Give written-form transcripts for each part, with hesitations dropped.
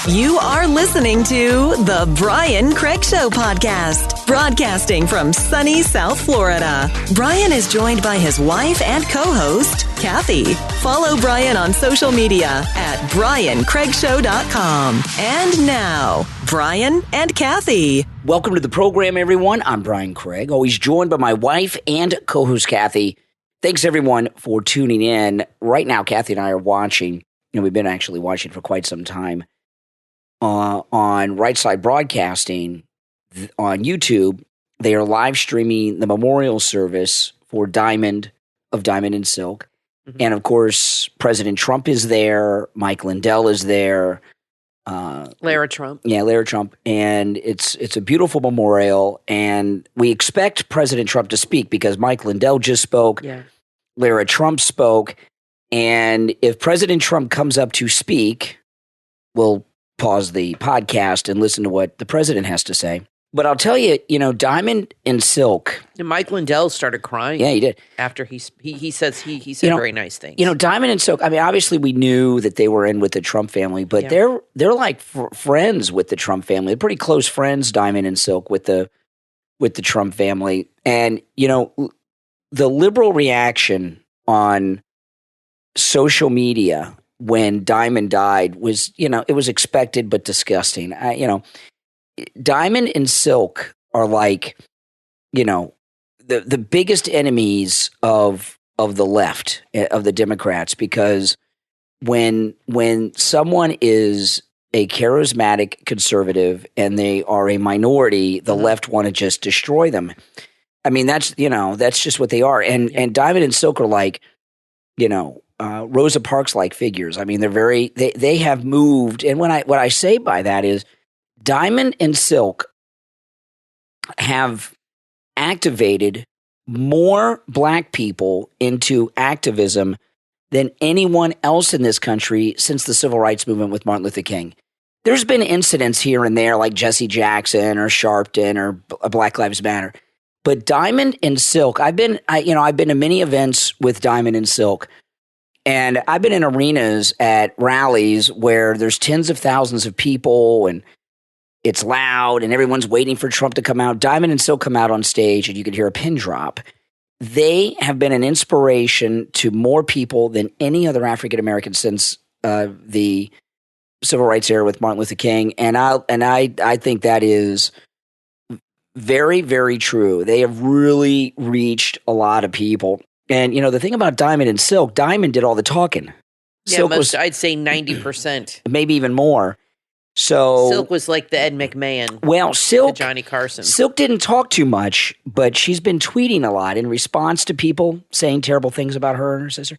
You are listening to The Brian Craig Show podcast, broadcasting from sunny South Florida. Brian is joined by his wife and co-host, Kathy. Follow Brian on social media at briancraigshow.com. And now, Brian and Kathy. Welcome to the program, everyone. I'm Brian Craig, always joined by my wife and co-host, Kathy. Thanks, everyone, for tuning in. Right now, Kathy and I are watching, and we've been actually watching for quite some time, on Right Side Broadcasting on YouTube. They are live streaming the memorial service for Diamond and Silk. Mm-hmm. And, of course, President Trump is there. Mike Lindell is there. Lara Trump. Yeah, Lara Trump. And it's a beautiful memorial. And we expect President Trump to speak because Mike Lindell just spoke. Yeah. Lara Trump spoke. And if President Trump comes up to speak, we'll pause the podcast and listen to what the president has to say. But I'll tell you, Diamond and Silk. And Mike Lindell started crying. Yeah, he did. After he said very nice things. Diamond and Silk, I mean, obviously we knew that they were in with the Trump family, but they're like friends with the Trump family. They're pretty close friends, Diamond and Silk, with the Trump family. And, the liberal reaction on social media when Diamond died was, it was expected but disgusting. Diamond and Silk are like, the biggest enemies of the left, of the Democrats, because when someone is a charismatic conservative and they are a minority, the left want to just destroy them. I mean, that's just what they are. And Diamond and Silk are like, Rosa Parks-like figures. I mean, they have moved. And what I say by that is Diamond and Silk have activated more black people into activism than anyone else in this country since the civil rights movement with Martin Luther King. There's been incidents here and there like Jesse Jackson or Sharpton or Black Lives Matter. But Diamond and Silk, I've been to many events with Diamond and Silk. And I've been in arenas at rallies where there's tens of thousands of people and it's loud and everyone's waiting for Trump to come out. Diamond and Silk come out on stage and you can hear a pin drop. They have been an inspiration to more people than any other African American since the civil rights era with Martin Luther King. And I think that is very, very true. They have really reached a lot of people. And, the thing about Diamond and Silk, Diamond did all the talking. Yeah, I'd say 90%. Maybe even more. So Silk was like the Ed McMahon. Well, Silk, to Johnny Carson. Silk didn't talk too much, but she's been tweeting a lot in response to people saying terrible things about her and her sister.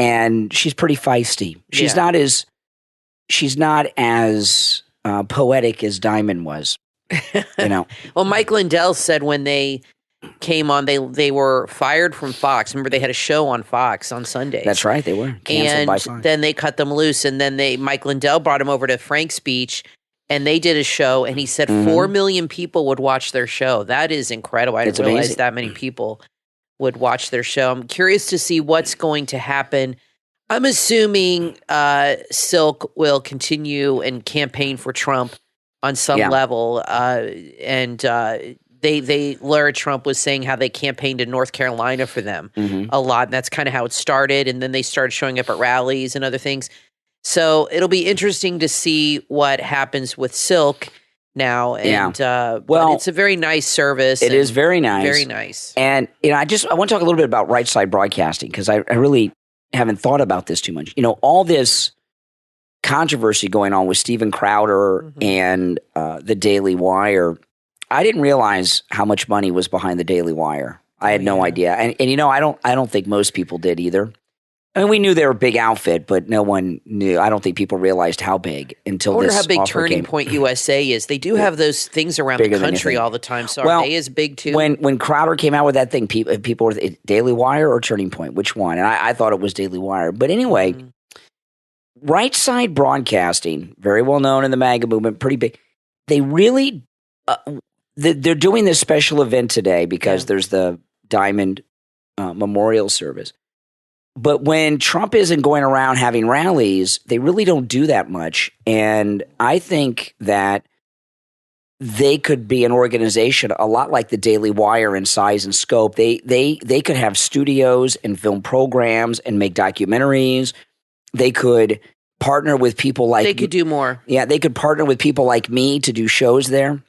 And she's pretty feisty. She's not as poetic as Diamond was. Well, Mike Lindell said when they came on, they were fired from Fox. Remember, they had a show on Fox on Sundays. That's right, they were canceled by Fox. Then they cut them loose, and then Mike Lindell brought him over to Frank's Beach, and they did a show, and he said 4 million people would watch their show. That is incredible. I didn't realize that many people would watch their show. I'm curious to see what's going to happen. I'm assuming Silk will continue and campaign for Trump on some level, Lara Trump was saying how they campaigned in North Carolina for them a lot. And that's kind of how it started. And then they started showing up at rallies and other things. So it'll be interesting to see what happens with Silk now. And but it's a very nice service. It is very nice. Very nice. And I want to talk a little bit about Right Side Broadcasting because I really haven't thought about this too much. All this controversy going on with Steven Crowder and the Daily Wire. I didn't realize how much money was behind the Daily Wire. I had no idea. And I don't think most people did either. I mean, we knew they were a big outfit, but no one knew. I don't think people realized how big until this offer came. I wonder how big Turning Point USA is. They do have those things around the country all the time. So are they as big too? When Crowder came out with that thing, people were Daily Wire or Turning Point? Which one? And I thought it was Daily Wire. But anyway, Right Side Broadcasting, very well known in the MAGA movement, pretty big. They really they're doing this special event today because there's the Diamond memorial service. But when Trump isn't going around having rallies, they really don't do that much. And I think that they could be an organization a lot like the Daily Wire in size and scope. They could have studios and film programs and make documentaries. They could partner with people like they could do more. Yeah, they could partner with people like me to do shows there.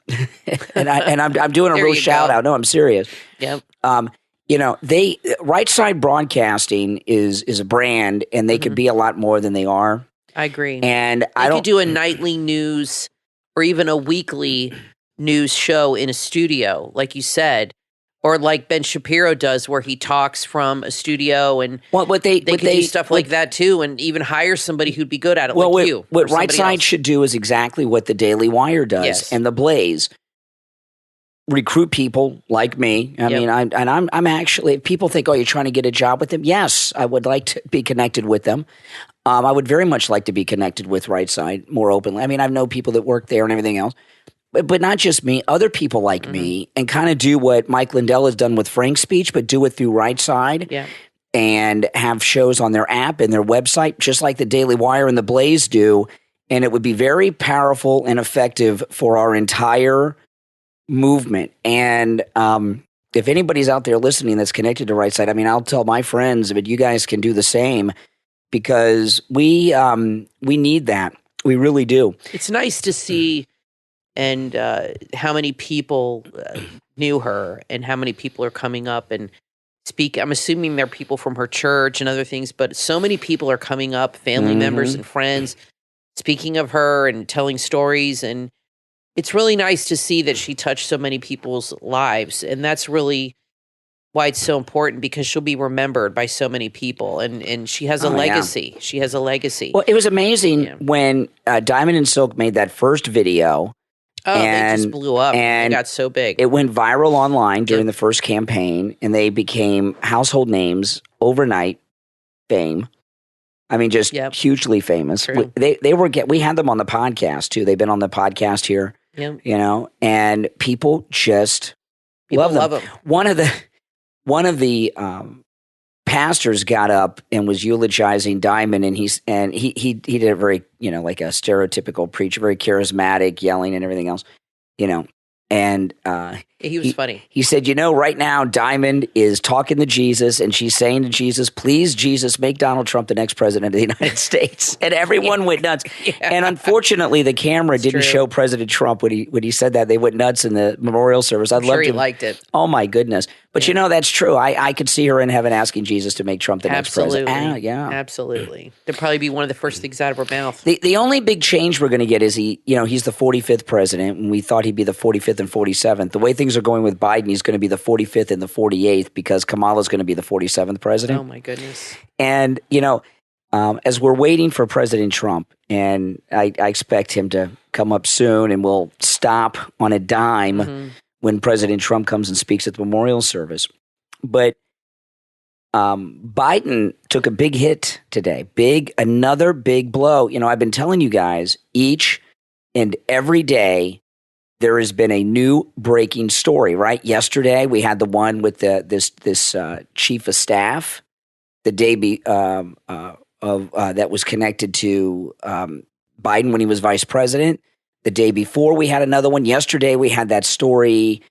and I'm doing a real shout out. No, I'm serious. Yep. Right Side Broadcasting is a brand, and they could be a lot more than they are. I agree. And I could do a nightly news or even a weekly news show in a studio, like you said, or like Ben Shapiro does, where he talks from a studio, and they could do stuff like that too, and even hire somebody who'd be good at it, like you. What Right Side should do is exactly what the Daily Wire does, and the Blaze. Recruit people like me. I mean, I'm actually. If people think, oh, you're trying to get a job with them. Yes, I would like to be connected with them. I would very much like to be connected with Right Side more openly. I mean, I know people that work there and everything else, but not just me. Other people like me, and kind of do what Mike Lindell has done with Frank's speech, but do it through Right Side. Yeah. And have shows on their app and their website, just like the Daily Wire and the Blaze do. And it would be very powerful and effective for our entire movement. And if anybody's out there listening that's connected to Right Side, I mean, I'll tell my friends, but you guys can do the same, because we need that. We really do. It's nice to see and how many people knew her and how many people are coming up and speak. I'm assuming they're people from her church and other things, but so many people are coming up, family members and friends, speaking of her and telling stories. And it's really nice to see that she touched so many people's lives. And that's really why it's so important, because she'll be remembered by so many people. And she has a legacy. Yeah. She has a legacy. Well, it was amazing when Diamond and Silk made that first video. Oh, they just blew up. And it got so big. It went viral online during the first campaign, and they became household names, overnight fame. I mean, just hugely famous. We had them on the podcast too. They've been on the podcast here. And people just love them. One of the pastors got up and was eulogizing Diamond, and he did it very, like a stereotypical preacher, very charismatic, yelling and everything else, and he was funny. He said, right now Diamond is talking to Jesus, and she's saying to Jesus, please, Jesus, make Donald Trump the next president of the United States. And everyone went nuts. And unfortunately, the camera didn't show President Trump when he said that. They went nuts in the memorial service. I'm sure he liked it. Oh, my goodness. But that's true. I could see her in heaven asking Jesus to make Trump the next president. Absolutely. That'd probably be one of the first things out of her mouth. The only big change we're going to get is he's the 45th president, and we thought he'd be the 45th and 47th. The way things are going with Biden, he's going to be the 45th and the 48th, because Kamala's going to be the 47th president. Oh, my goodness. And, as we're waiting for President Trump, and I expect him to come up soon, and we'll stop on a dime when President Trump comes and speaks at the memorial service. But Biden took a big hit today, another big blow. I've been telling you guys, each and every day, there has been a new breaking story, right? Yesterday, we had the one with this chief of staff, the day that was connected to Biden when he was vice president. The day before, we had another one. Yesterday, we had that story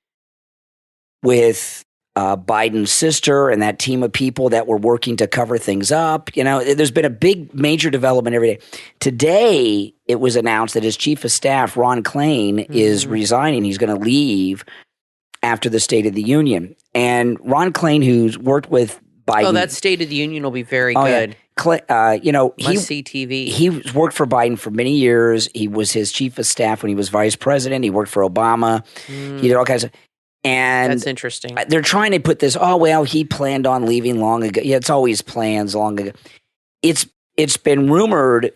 with Biden's sister and that team of people that were working to cover things up. There's been a big, major development every day. Today, it was announced that his chief of staff, Ron Klain, is resigning. He's going to leave after the State of the Union. And Ron Klain, who's worked with Biden. Oh, that State of the Union will be very good. Yeah. Must see TV. He's worked for Biden for many years. He was his chief of staff when he was vice president. He worked for Obama. He did all kinds of. And that's interesting. They're trying to put this, he planned on leaving long ago. Yeah, it's always plans long ago. It's been rumored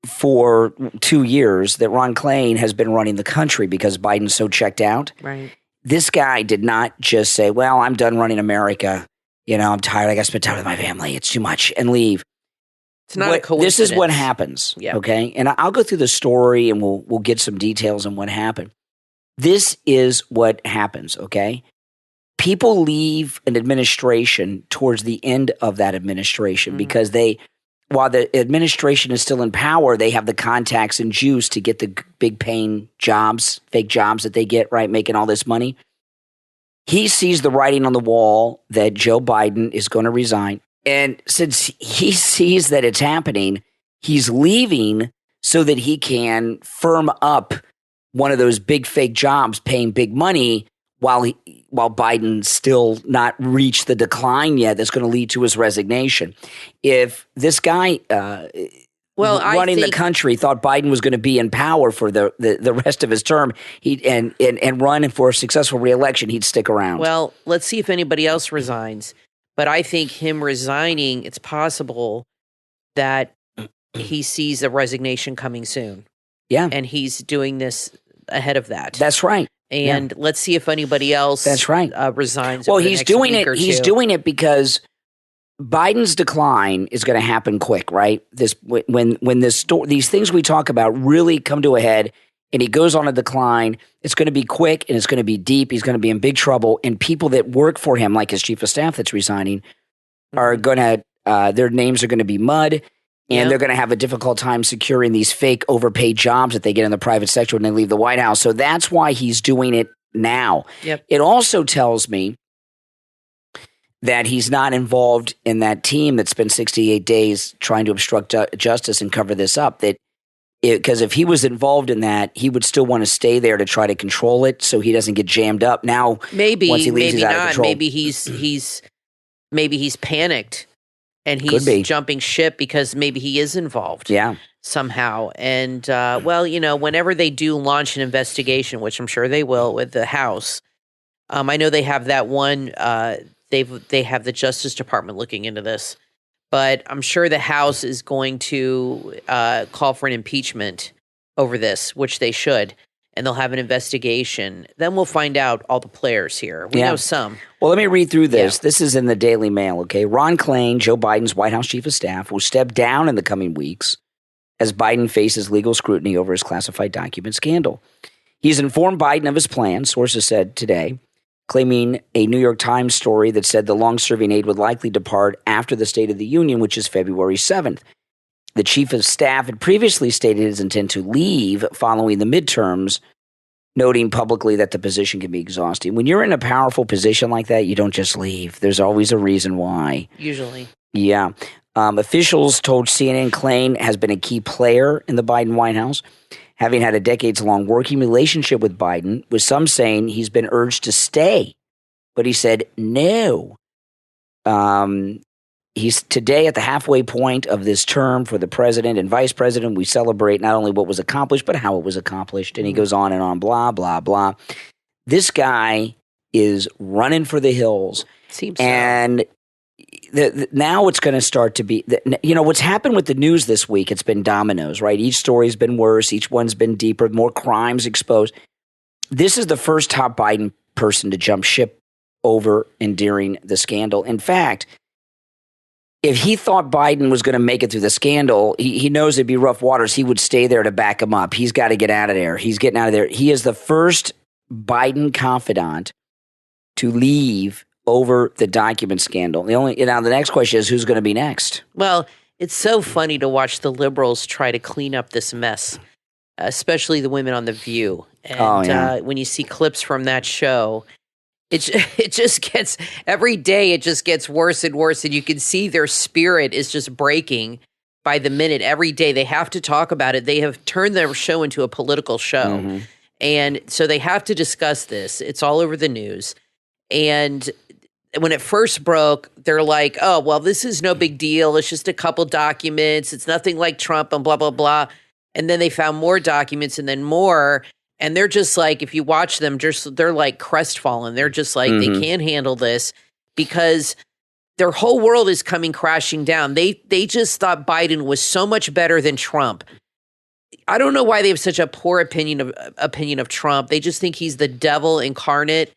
for 2 years that Ron Klain has been running the country because Biden's so checked out. Right. This guy did not just say, I'm done running America. I'm tired. I got to spend time with my family. It's too much, and leave. It's not a coincidence. This is what happens. Yeah. Okay. And I'll go through the story, and we'll get some details on what happened. This is what happens, okay? people leave an administration towards the end of that administration because while the administration is still in power, they have the contacts and juice to get the big paying jobs, fake jobs that they get, right, making all this money. He sees the writing on the wall that Joe Biden is going to resign. And since he sees that it's happening, he's leaving so that he can firm up one of those big fake jobs paying big money while Biden's still not reached the decline yet that's going to lead to his resignation. If this guy running the country thought Biden was going to be in power for the rest of his term and run for a successful reelection, he'd stick around. Well, let's see if anybody else resigns. But I think him resigning, it's possible that he sees a resignation coming soon. Yeah. And he's doing this ahead of that. That's right. And let's see if anybody else resigns. Well, he's doing it. He's doing it because Biden's decline is going to happen quick, right? These things we talk about really come to a head and he goes on a decline, it's going to be quick and it's going to be deep. He's going to be in big trouble. And people that work for him, like his chief of staff that's resigning, are going to, their names are going to be mud. And they're going to have a difficult time securing these fake overpaid jobs that they get in the private sector when they leave the White House. So that's why he's doing it now. Yep. It also tells me that he's not involved in that team that spent 68 days trying to obstruct justice and cover this up. Because if he was involved in that, he would still want to stay there to try to control it so he doesn't get jammed up. Now, maybe, once he leaves, maybe he's out of not. control. Maybe he's panicked. And he's jumping ship because maybe he is involved somehow. And, whenever they do launch an investigation, which I'm sure they will with the House, I know they have that one, they have the Justice Department looking into this. But I'm sure the House is going to call for an impeachment over this, which they should. And they'll have an investigation. Then we'll find out all the players here. We know some. Well, let me read through this. Yeah. This is in the Daily Mail, okay? Ron Klain, Joe Biden's White House chief of staff, will step down in the coming weeks as Biden faces legal scrutiny over his classified document scandal. He's informed Biden of his plan, sources said today, claiming a New York Times story that said the long-serving aide would likely depart after the State of the Union, which is February 7th. The chief of staff had previously stated his intent to leave following the midterms, noting publicly that the position can be exhausting. When you're in a powerful position like that, you don't just leave. There's always a reason why. Usually. Yeah. Officials told CNN Klain has been a key player in the Biden White House, having had a decades-long working relationship with Biden, with some saying he's been urged to stay. But he said no. He's today at the halfway point of this term for the president and vice president. We celebrate not only what was accomplished, but how it was accomplished. And he goes on and on, blah, blah, blah. This guy is running for the hills. Seems and now it's going to start to be, what's happened with the news this week, it's been dominoes, right? Each story's been worse. Each one's been deeper, more crimes exposed. This is the first top Biden person to jump ship over and during the scandal. In fact, if he thought Biden was going to make it through the scandal, he knows it'd be rough waters. He would stay there to back him up. He's got to get out of there. He's getting out of there. He is the first Biden confidant to leave over the document scandal. The next question is who's going to be next? Well, it's so funny to watch the liberals try to clean up this mess, especially the women on The View. And when you see clips from that show, it just gets, every day it just gets worse and worse, and you can see their spirit is just breaking by the minute. Every day they have to talk about it. They have turned their show into a political show. Mm-hmm. And so they have to discuss this. It's all over the news. And when it first broke, they're like, oh, well, this is no big deal. It's just a couple documents. It's nothing like Trump and blah, blah, blah. And then they found more documents and then more. And they're just like, if you watch them, they're like crestfallen. They're just like, they can't handle this because their whole world is coming crashing down. They just thought Biden was so much better than Trump. I don't know why they have such a poor opinion of Trump. They just think he's the devil incarnate.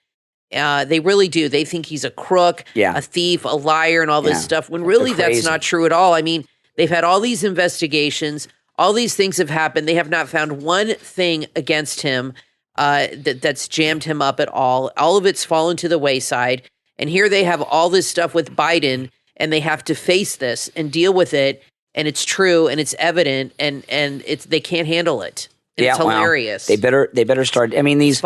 They really do. They think he's a crook, a thief, a liar, and all this stuff, when really that's not true at all. I mean, they've had all these investigations. All these things have happened. They have not found one thing against him. that's jammed him up at all. All of it's fallen to the wayside. And here they have all this stuff with Biden, and they have to face this and deal with it. And it's true, and it's evident, and they can't handle it. It's hilarious. Well, they better start. I mean, these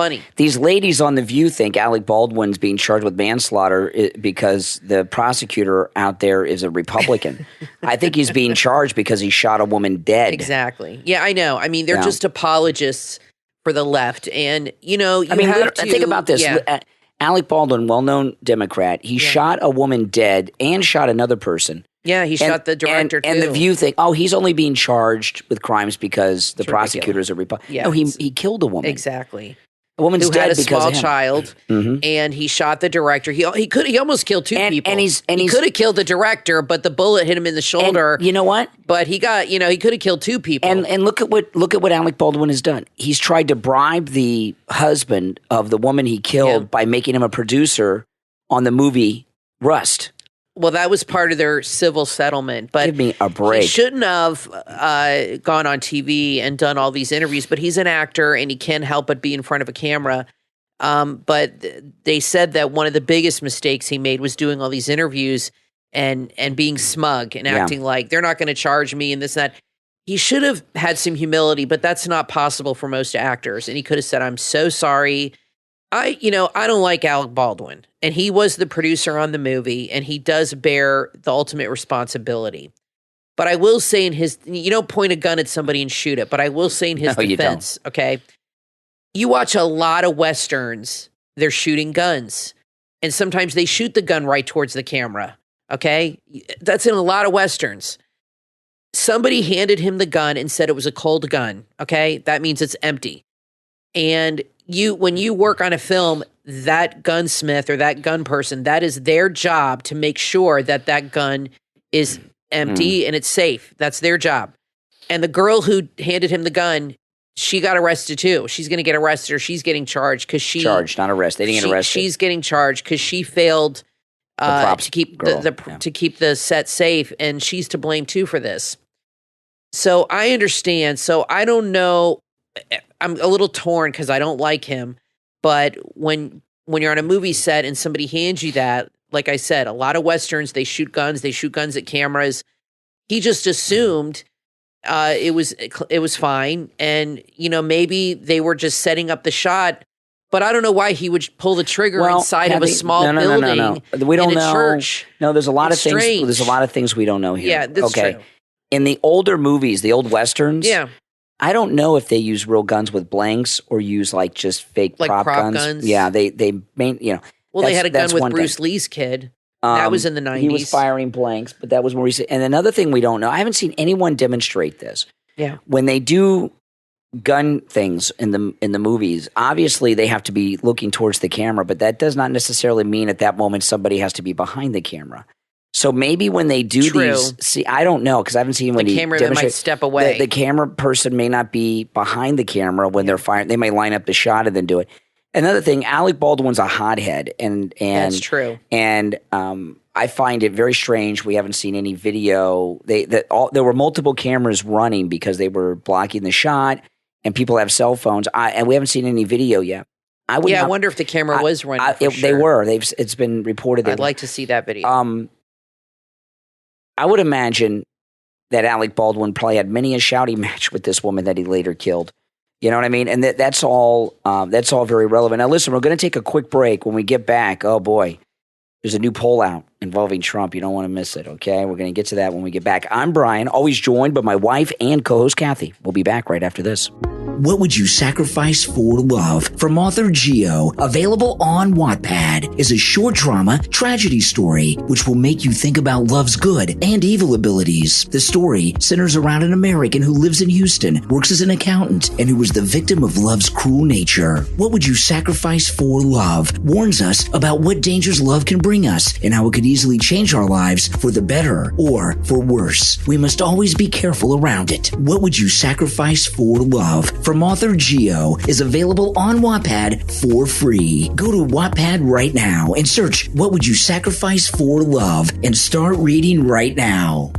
ladies on The View think Alec Baldwin's being charged with manslaughter because the prosecutor out there is a Republican. I think he's being charged because he shot a woman dead. Exactly. Yeah, I know. I mean, they're just apologists for the left, and think about this. Yeah. Alec Baldwin, well-known Democrat, he shot a woman dead and shot another person. Yeah, he shot the director too. And The View think, he's only being charged with crimes because the prosecutor's a Republican. Yeah, no, he killed a woman. Exactly. A woman's who dead had a because small of him. child, and he shot the director. He almost killed two people. He could have killed the director, but the bullet hit him in the shoulder. And you know what? But he got, he could have killed two people. And look at what Alec Baldwin has done. He's tried to bribe the husband of the woman he killed by making him a producer on the movie Rust. Well, that was part of their civil settlement. But give me a break. He shouldn't have gone on TV and done all these interviews, but he's an actor and he can't help but be in front of a camera. But they said that one of the biggest mistakes he made was doing all these interviews and being smug and acting like they're not going to charge me and this and that. He should have had some humility, but that's not possible for most actors. And he could have said, "I'm so sorry. I don't like Alec Baldwin." And he was the producer on the movie, and he does bear the ultimate responsibility. But I will say you don't point a gun at somebody and shoot it, but I will say in his defense, okay? You watch a lot of Westerns, they're shooting guns. And sometimes they shoot the gun right towards the camera, okay? That's in a lot of Westerns. Somebody handed him the gun and said it was a cold gun, okay? That means it's empty. And when you work on a film, that gunsmith or that gun person, that is their job to make sure that that gun is empty and it's safe. That's their job. And the girl who handed him the gun, she got arrested too. She's going to get arrested, or she's getting charged because she charged, not arrested. They didn't get arrested. She's getting charged because she failed to keep to keep the set safe, and she's to blame too for this. So I understand. So I don't know. I'm a little torn because I don't like him. But when you're on a movie set and somebody hands you that, like I said, a lot of Westerns, they shoot guns at cameras. He just assumed it was fine. And, maybe they were just setting up the shot. But I don't know why he would pull the trigger inside of a small building. No. We don't know. Church. No, there's a lot of things. There's a lot of things we don't know here. Yeah, that's true. In the older movies, the old Westerns, I don't know if they use real guns with blanks or use just fake prop guns. Yeah, they Well, they had a gun with Bruce Lee's kid. That was in the 90s. He was firing blanks, but that was more recent. And another thing we don't know, I haven't seen anyone demonstrate this. Yeah. When they do gun things in the movies, obviously they have to be looking towards the camera, but that does not necessarily mean at that moment somebody has to be behind the camera. So maybe when they do these, I don't know because I haven't seen when the cameraman might step away. The camera person may not be behind the camera when they're firing. They may line up the shot and then do it. Another thing, Alec Baldwin's a hothead, and that's true. And I find it very strange. We haven't seen any video. There were multiple cameras running because they were blocking the shot, and people have cell phones. And we haven't seen any video yet. I wonder if the camera was running. They were. It's been reported. I'd like to see that video. I would imagine that Alec Baldwin probably had many a shouting match with this woman that he later killed. You know what I mean? And that's all very relevant. Now, listen, we're going to take a quick break. When we get back, oh boy, there's a new poll out involving Trump. You don't want to miss it, okay? We're going to get to that when we get back. I'm Brian, always joined by my wife and co-host Kathy. We'll be back right after this. What Would You Sacrifice for Love? From author Geo, available on Wattpad, is a short drama tragedy story which will make you think about love's good and evil abilities. The story centers around an American who lives in Houston, works as an accountant, and who was the victim of love's cruel nature. What Would You Sacrifice for Love warns us about what dangers love can bring us and how it could easily change our lives for the better or for worse. We must always be careful around it. What Would You Sacrifice for Love? From author Geo is available on Wattpad for free. Go to Wattpad right now and search What Would You Sacrifice for Love and start reading right now.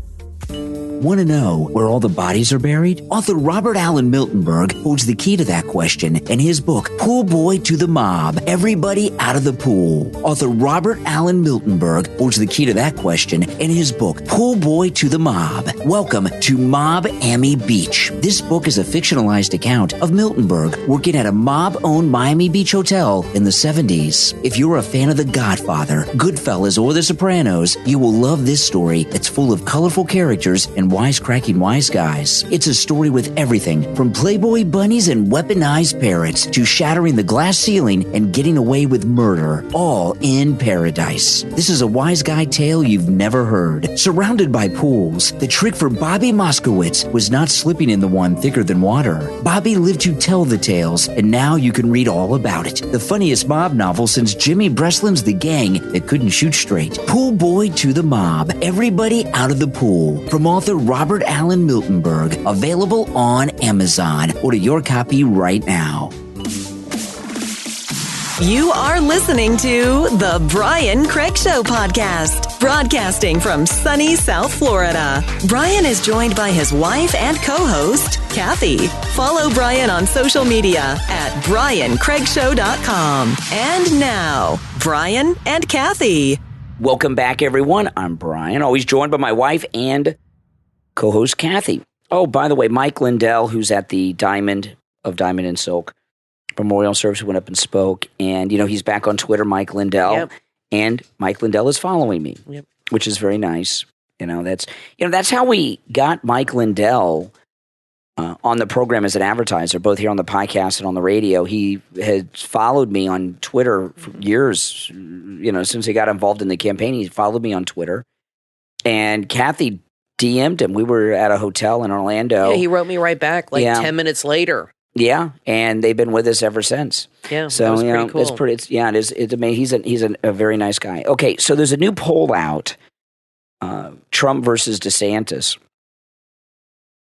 Want to know where all the bodies are buried? Author Robert Allen Miltenberg holds the key to that question in his book, Pool Boy to the Mob, Everybody Out of the Pool. Author Robert Allen Miltenberg holds the key to that question in his book, Pool Boy to the Mob. Welcome to Mob-Ammy Beach. This book is a fictionalized account of Miltenberg working at a mob-owned Miami Beach hotel in the 70s. If you're a fan of The Godfather, Goodfellas, or The Sopranos, you will love this story that's full of colorful characters and wisecracking wise guys. It's a story with everything from Playboy bunnies and weaponized parrots to shattering the glass ceiling and getting away with murder, all in paradise. This is a wise guy tale you've never heard. Surrounded by pools, the trick for Bobby Moskowitz was not slipping in the one thicker than water. Bobby lived to tell the tales, and now you can read all about it. The funniest mob novel since Jimmy Breslin's The Gang That Couldn't Shoot Straight. Pool Boy to the Mob, Everybody Out of the Pool, from author Robert Allen Miltenberg, available on Amazon. Order your copy right now. You are listening to The Brian Craig Show podcast, broadcasting from sunny South Florida. Brian is joined by his wife and co-host, Kathy. Follow Brian on social media at briancraigshow.com. And now, Brian and Kathy. Welcome back, everyone. I'm Brian, always joined by my wife and co-host Kathy. Oh, by the way, Mike Lindell, who's at the Diamond and Silk Memorial Service, went up and spoke, and he's back on Twitter, Mike Lindell, yep. And Mike Lindell is following me, yep. Which is very nice. That's how we got Mike Lindell on the program as an advertiser, both here on the podcast and on the radio. He had followed me on Twitter for years, since he got involved in the campaign. He followed me on Twitter, and Kathy DM'd him. We were at a hotel in Orlando. Yeah, he wrote me right back 10 minutes later. Yeah, and they've been with us ever since. Yeah, so that was pretty cool. It's amazing. He's a very nice guy. Okay, so there's a new poll out, Trump versus DeSantis,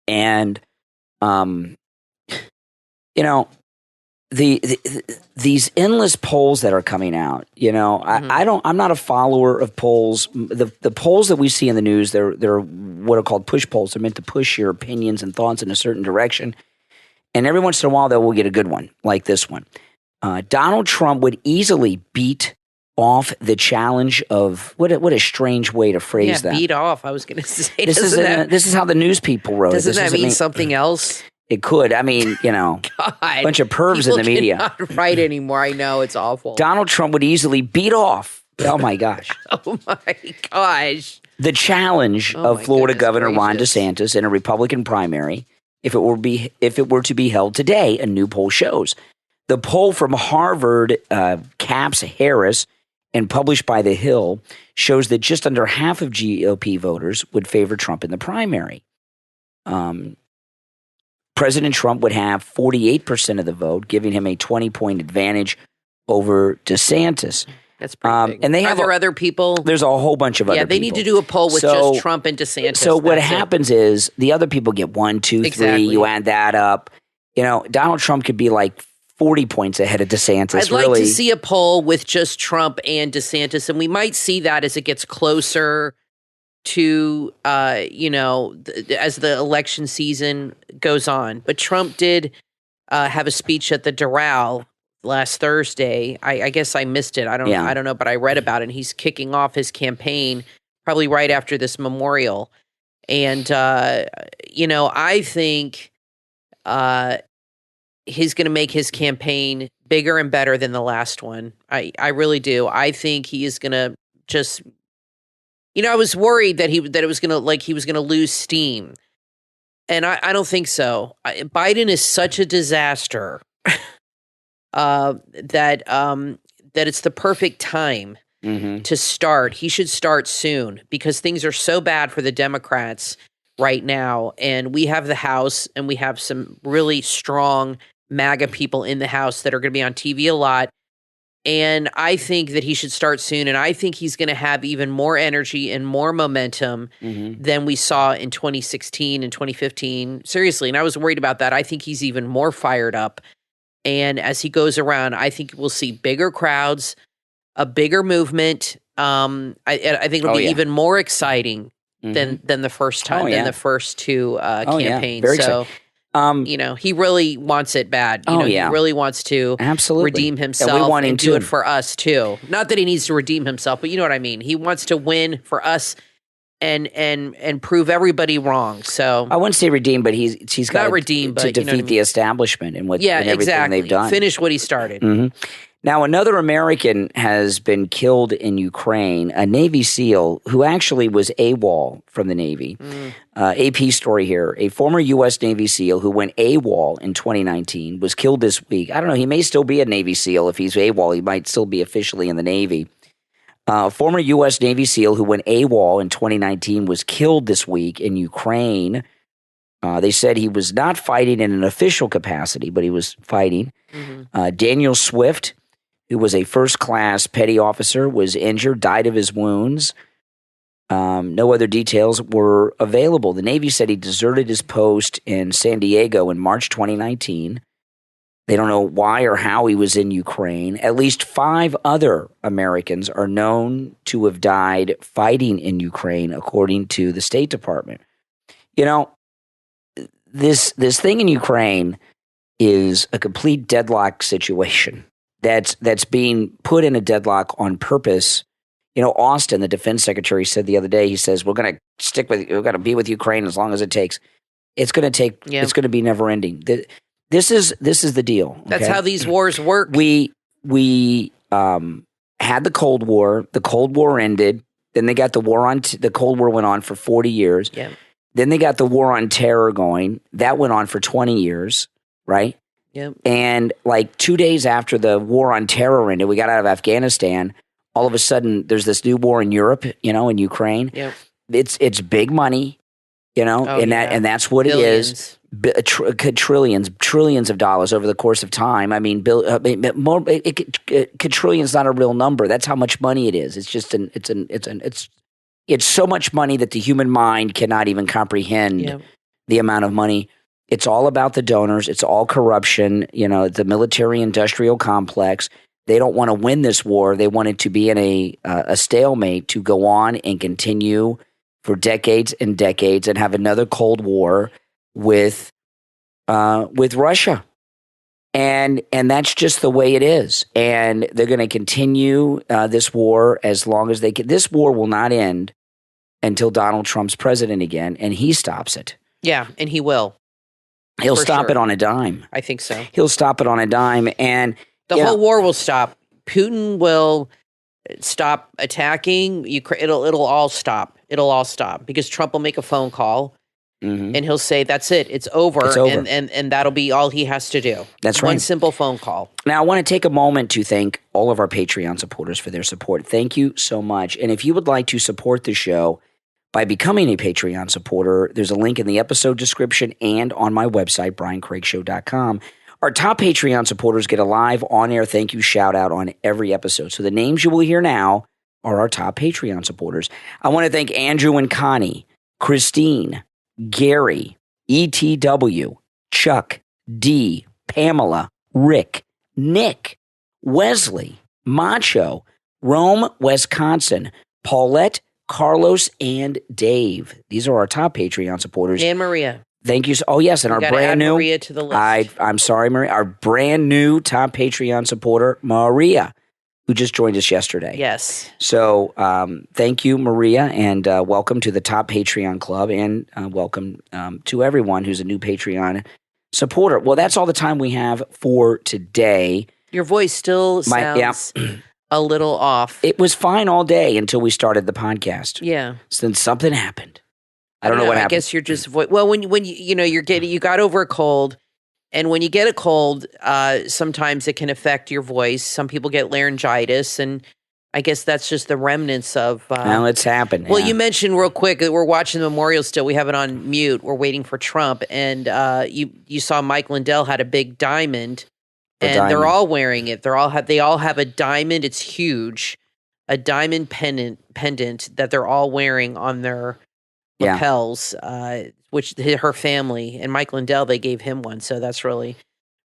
and these endless polls that are coming out. I'm not a follower of polls. The polls that we see in the news, they're what are called push polls. They're meant to push your opinions and thoughts in a certain direction. And every once in a while, they will get a good one, like this one. Donald Trump would easily beat off the challenge of what a strange way to phrase that. Beat off. I was going to say this is how the news people wrote it. Doesn't that mean something else? It could. I mean, God, a bunch of pervs in the media. Not write anymore. I know, it's awful. Donald Trump would easily beat off. Oh my gosh. Oh my gosh. The challenge of Florida Governor Ron DeSantis in a Republican primary. If it were to be held today, a new poll shows. The poll from Harvard Caps Harris and published by The Hill shows that just under half of GOP voters would favor Trump in the primary. President Trump would have 48% of the vote, giving him a 20-point advantage over DeSantis. That's pretty big. And Are there other people? There's a whole bunch of other people. Yeah, they need to do a poll with just Trump and DeSantis. So what happens is the other people get 1, 2, 3. You add that up. Donald Trump could be like 40 points ahead of DeSantis. I'd like to see a poll with just Trump and DeSantis, and we might see that as it gets closer to, as the election season goes on. But Trump did have a speech at the Doral last Thursday. I guess I missed it. I don't know, but I read about it. And he's kicking off his campaign probably right after this memorial. And, I think he's going to make his campaign bigger and better than the last one. I really do. I think he is going to just, I was worried that he was going to lose steam. And I don't think so. Biden is such a disaster. That it's the perfect time to start. He should start soon because things are so bad for the Democrats right now. And we have the House and we have some really strong MAGA people in the House that are going to be on TV a lot. And I think that he should start soon. And I think he's going to have even more energy and more momentum than we saw in 2016 and 2015. Seriously. And I was worried about that. I think he's even more fired up. And as he goes around, I think we'll see bigger crowds, a bigger movement. I think it'll be even more exciting than the first time, than the first two campaigns. Very so, exciting. he really wants it bad. He really wants to redeem himself and do it for us too. Not that he needs to redeem himself, but you know what I mean. He wants to win for us and prove everybody wrong. So I wouldn't say redeem, but he's got not redeem, to defeat the establishment and everything they've done. Finish what he started. Mm-hmm. Now, another American has been killed in Ukraine, a Navy SEAL who actually was AWOL from the Navy. AP story here. A former U.S. Navy SEAL who went AWOL in 2019 was killed this week. I don't know. He may still be a Navy SEAL. If he's AWOL, he might still be officially in the Navy. Former U.S. Navy SEAL who went AWOL in 2019 was killed this week in Ukraine. They said he was not fighting in an official capacity, but he was fighting. Daniel Swift, who was a first-class petty officer, was injured, died of his wounds. No other details were available. The Navy said he deserted his post in San Diego in March 2019. They don't know why or how he was in Ukraine. At least 5 other Americans are known to have died fighting in Ukraine, according to the State Department. This thing in Ukraine is a complete deadlock situation. That's being put in a deadlock on purpose. Austin, the defense secretary, said the other day, he says, we're going to be with Ukraine as long as it takes. It's going to take, it's going to be never ending. This is the deal. Okay? That's how these wars work. We had the Cold War. The Cold War ended. Then they got the war on, the Cold War went on for 40 years. Yeah. Then they got the war on terror going. That went on for 20 years, right? Yep. And like 2 days after the war on terror ended, we got out of Afghanistan. All of a sudden, there's this new war in Europe, in Ukraine. Yep. It's big money, and that's what Billions. it is. Trillions of dollars over the course of time. I mean, quadrillion's not a real number. That's how much money it is. It's just it's so much money that the human mind cannot even comprehend the amount of money. It's all about the donors. It's all corruption. The military-industrial complex. They don't want to win this war. They want it to be in a stalemate to go on and continue for decades and decades and have another Cold War with Russia. And that's just the way it is. And they're going to continue this war as long as they can. This war will not end until Donald Trump's president again, and he stops it. Yeah, and he will. He'll stop it on a dime. I think so. He'll stop it on a dime, and the whole war will stop. Putin will stop attacking Ukraine. It'll all stop. It'll all stop because Trump will make a phone call, and he'll say, "That's it. It's over." It's over. And that'll be all he has to do. That's right. One simple phone call. Now, I want to take a moment to thank all of our Patreon supporters for their support. Thank you so much. And if you would like to support the show by becoming a Patreon supporter, there's a link in the episode description and on my website, briancraigshow.com. Our top Patreon supporters get a live on-air thank you shout-out on every episode. So the names you will hear now are our top Patreon supporters. I want to thank Andrew and Connie, Christine, Gary, ETW, Chuck, D, Pamela, Rick, Nick, Wesley, Macho, Rome, Wisconsin, Paulette, Carlos, and Dave. These are our top Patreon supporters. And Maria. Thank you. Oh, yes. And our brand new Maria to the list. I'm sorry, Maria. Our brand new top Patreon supporter, Maria, who just joined us yesterday. Yes. So thank you, Maria, and welcome to the top Patreon club, and welcome to everyone who's a new Patreon supporter. Well, that's all the time we have for today. Your voice still sounds a little off. It was fine all day until we started the podcast. Yeah. So then something happened. I don't know what happened. I guess you're just well when you got over a cold, and when you get a cold, sometimes it can affect your voice. Some people get laryngitis, and I guess that's just the remnants of. Well, it's happened. Well, you mentioned real quick that we're watching the memorial still. We have it on mute. We're waiting for Trump, and you saw Mike Lindell had a big diamond, they're all wearing it. They all have a diamond. It's huge, a diamond pendant that they're all wearing on their lapels, which her family and Mike Lindell, they gave him one. So that's really,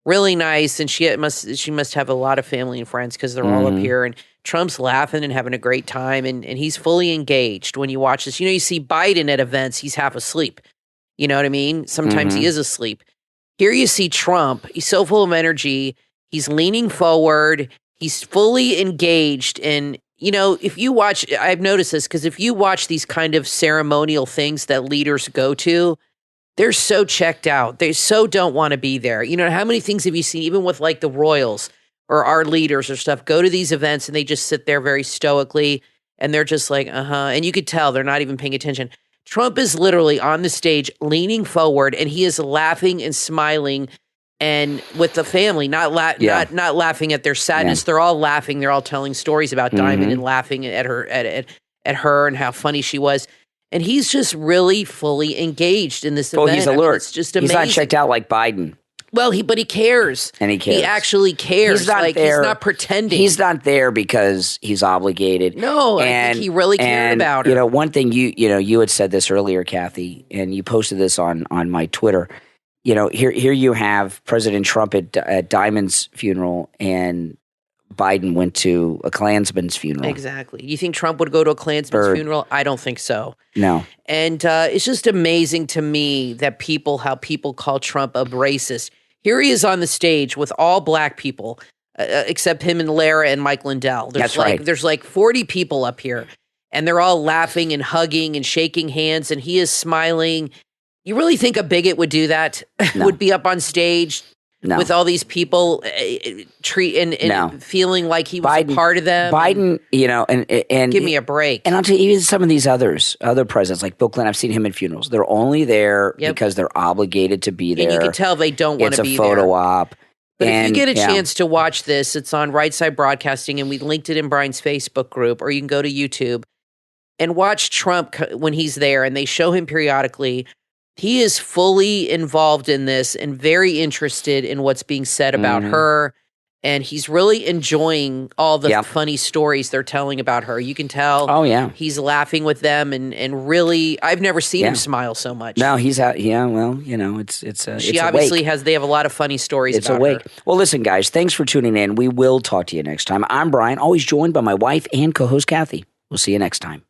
really nice, and she must have a lot of family and friends because they're all up here. And Trump's laughing and having a great time, and he's fully engaged when you watch this. You know, you see Biden at events, he's half asleep. You know what I mean? Sometimes he is asleep. Here you see Trump. He's so full of energy. He's leaning forward. He's fully engaged. And, you know, if you watch, I've noticed this, because if you watch these kind of ceremonial things that leaders go to, they're so checked out. They so don't want to be there. You know, how many things have you seen, even with like the royals or our leaders or stuff, go to these events and they just sit there very stoically and they're just like, and you could tell they're not even paying attention. Trump is literally on the stage leaning forward and he is laughing and smiling and with the family, not laughing at their sadness. They're all laughing. They're all telling stories about Diamond and laughing at her and how funny she was. And he's just really fully engaged in this event. Oh, he's alert. It's just amazing. He's not checked out like Biden. Well, he cares. And he cares. He actually cares. He's not there. He's not pretending. He's not there because he's obligated. No, I think he really cared about her. You know, one thing you had said this earlier, Kathy, and you posted this on my Twitter. You know, here you have President Trump at Diamond's funeral, and Biden went to a Klansman's funeral. Exactly. You think Trump would go to a Klansman's funeral? I don't think so. No. And it's just amazing to me that how people call Trump a racist. Here he is on the stage with all black people, except him and Lara and Mike Lindell. That's right. There's like 40 people up here, and they're all laughing and hugging and shaking hands, and he is smiling. You really think a bigot would do that? No. Would be up on stage with all these people feeling like he was a part of them? Biden, you know, and give me a break. And I'll tell you, even some of these other presidents, like Bill Clinton, I've seen him at funerals. They're only there because they're obligated to be there. And you can tell they don't want to be there. It's a photo op. But if you get a chance to watch this, it's on Right Side Broadcasting, and we linked it in Brian's Facebook group, or you can go to YouTube and watch Trump when he's there, and they show him periodically. He is fully involved in this and very interested in what's being said about her. And he's really enjoying all the funny stories they're telling about her. You can tell he's laughing with them and really, I've never seen him smile so much. No, he's out. Yeah, well, you know, she obviously they have a lot of funny stories about her. Well, listen, guys, thanks for tuning in. We will talk to you next time. I'm Brian, always joined by my wife and co-host Kathy. We'll see you next time.